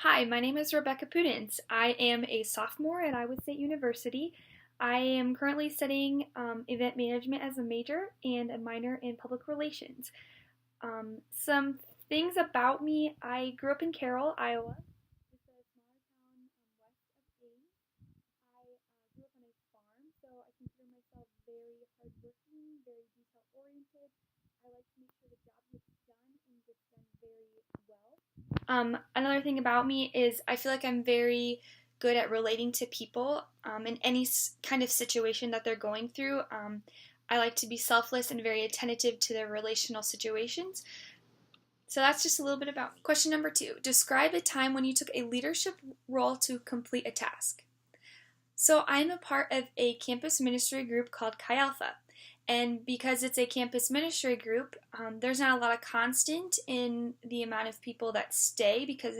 Hi, my name is Rebecca Pudens. I am a sophomore at Iowa State University. I am currently studying event management as a major and a minor in public relations. Some things about me: I grew up in Carroll, Iowa. It's a smaller town west of Ames. I grew up on a farm, so I consider myself very hardworking, very detail oriented. I like to make sure the job gets done and gets done very well. Another thing about me is I feel like I'm very good at relating to people in any kind of situation that they're going through. I like to be selfless and very attentive to their relational situations. So that's just a little bit about question number 2. Describe a time when you took a leadership role to complete a task. So I'm a part of a campus ministry group called Chi Alpha. And because it's a campus ministry group, there's not a lot of constant in the amount of people that stay because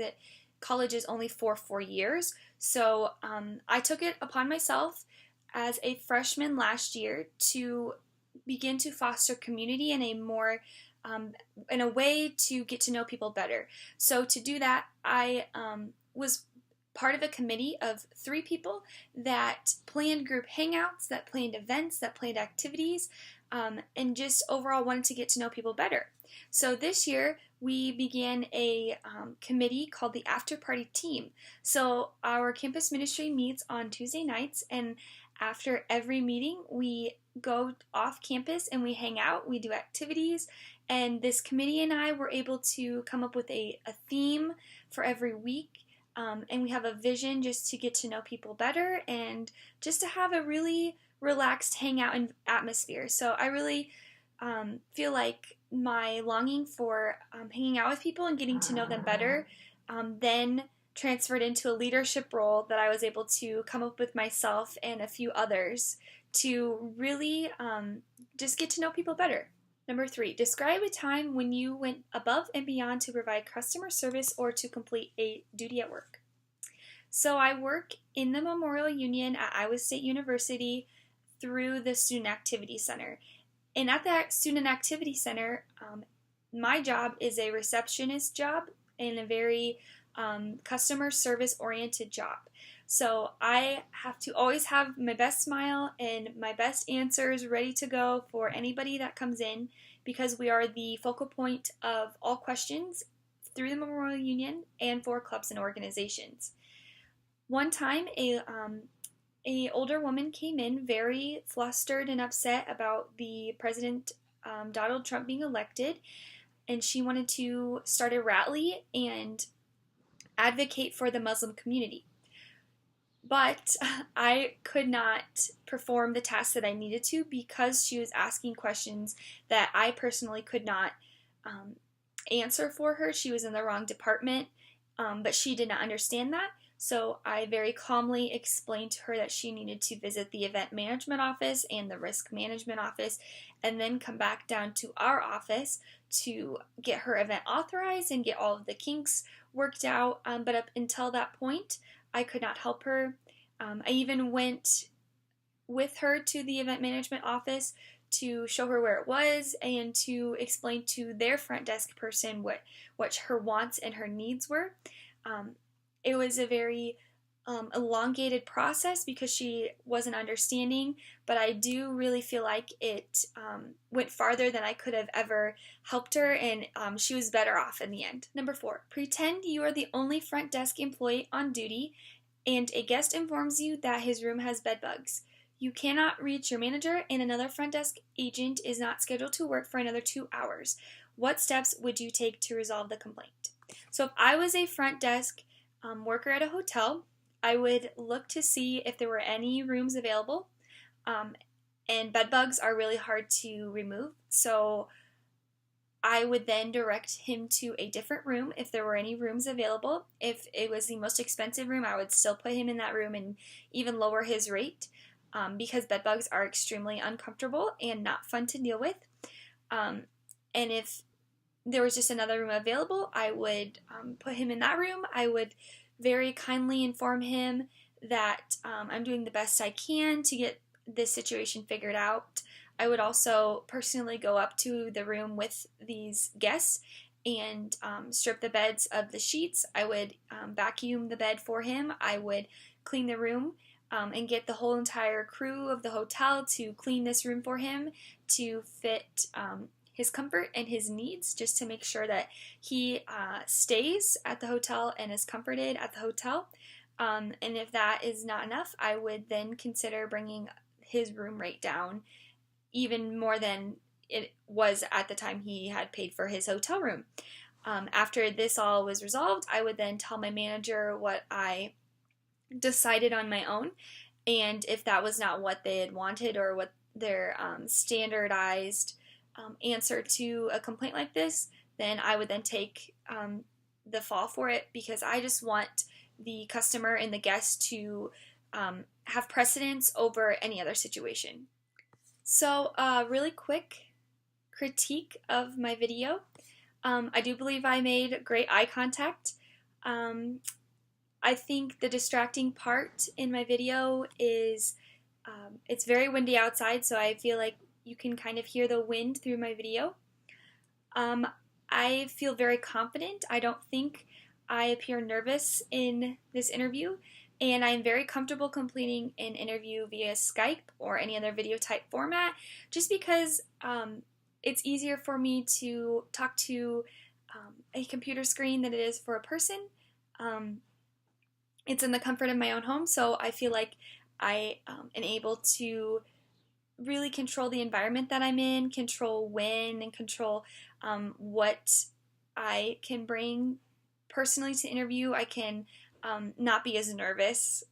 college is only for 4 years. So I took it upon myself as a freshman last year to begin to foster community in a way to get to know people better. So to do that, I was part of a committee of 3 people that planned group hangouts, that planned events, that planned activities, and just overall wanted to get to know people better. So this year we began a committee called the After Party Team. So our campus ministry meets on Tuesday nights, and after every meeting we go off campus and we hang out, we do activities, and this committee and I were able to come up with a theme for every week. And we have a vision just to get to know people better and just to have a really relaxed hangout and atmosphere. So I really feel like my longing for hanging out with people and getting to know them better then transferred into a leadership role that I was able to come up with myself and a few others to really just get to know people better. Number 3, describe a time when you went above and beyond to provide customer service or to complete a duty at work. So I work in the Memorial Union at Iowa State University through the Student Activity Center. And at that Student Activity Center, my job is a receptionist job and a very customer service oriented job. So I have to always have my best smile and my best answers ready to go for anybody that comes in because we are the focal point of all questions through the Memorial Union and for clubs and organizations. One time, a older woman came in very flustered and upset about the President Donald Trump being elected, and she wanted to start a rally and advocate for the Muslim community. But I could not perform the task that I needed to because she was asking questions that I personally could not answer for her. She was in the wrong department, but she did not understand that. So I very calmly explained to her that she needed to visit the event management office and the risk management office and then come back down to our office to get her event authorized and get all of the kinks worked out. But up until that point, I could not help her. I even went with her to the event management office to show her where it was and to explain to their front desk person what her wants and her needs were. It was a very elongated process because she wasn't understanding, but I do really feel like it went farther than I could have ever helped her, and she was better off in the end. Number 4, pretend you are the only front desk employee on duty and a guest informs you that his room has bed bugs. You cannot reach your manager and another front desk agent is not scheduled to work for another 2 hours. What steps would you take to resolve the complaint? So if I was a front desk worker at a hotel, I would look to see if there were any rooms available. And bed bugs are really hard to remove, so I would then direct him to a different room if there were any rooms available. If it was the most expensive room, I would still put him in that room and even lower his rate because bed bugs are extremely uncomfortable and not fun to deal with. And if there was just another room available, I would put him in that room. I would very kindly inform him that I'm doing the best I can to get this situation figured out. I would also personally go up to the room with these guests and strip the beds of the sheets. I would vacuum the bed for him. I would clean the room and get the whole entire crew of the hotel to clean this room for him to fit his comfort and his needs, just to make sure that he stays at the hotel and is comforted at the hotel. And if that is not enough, I would then consider bringing his room rate down even more than it was at the time he had paid for his hotel room. After this all was resolved, I would then tell my manager what I decided on my own, and if that was not what they had wanted or what their standardized answer to a complaint like this, then I would then take the fall for it, because I just want the customer and the guest to have precedence over any other situation. So, really quick critique of my video. I do believe I made great eye contact. I think the distracting part in my video is it's very windy outside, so I feel like you can kind of hear the wind through my video. I feel very confident. I don't think I appear nervous in this interview, and I'm very comfortable completing an interview via Skype or any other video type format, just because it's easier for me to talk to a computer screen than it is for a person. It's in the comfort of my own home, so I feel like I am able to really control the environment that I'm in, control when, and control what I can bring personally to interview. I can not be as nervous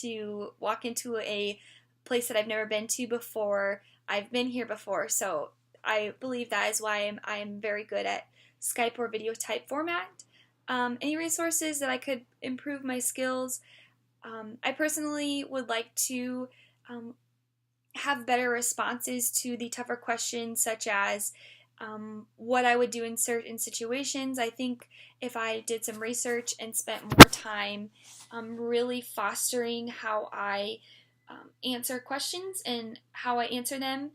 to walk into a place that I've never been to before. I've been here before, so I believe that is why I'm very good at Skype or video type format. Any resources that I could improve my skills? I personally would like to have better responses to the tougher questions, such as what I would do in certain situations. I think if I did some research and spent more time really fostering how I answer questions and how I answer them,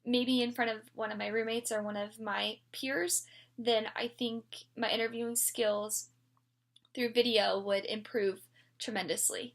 maybe in front of one of my roommates or one of my peers, then I think my interviewing skills through video would improve tremendously.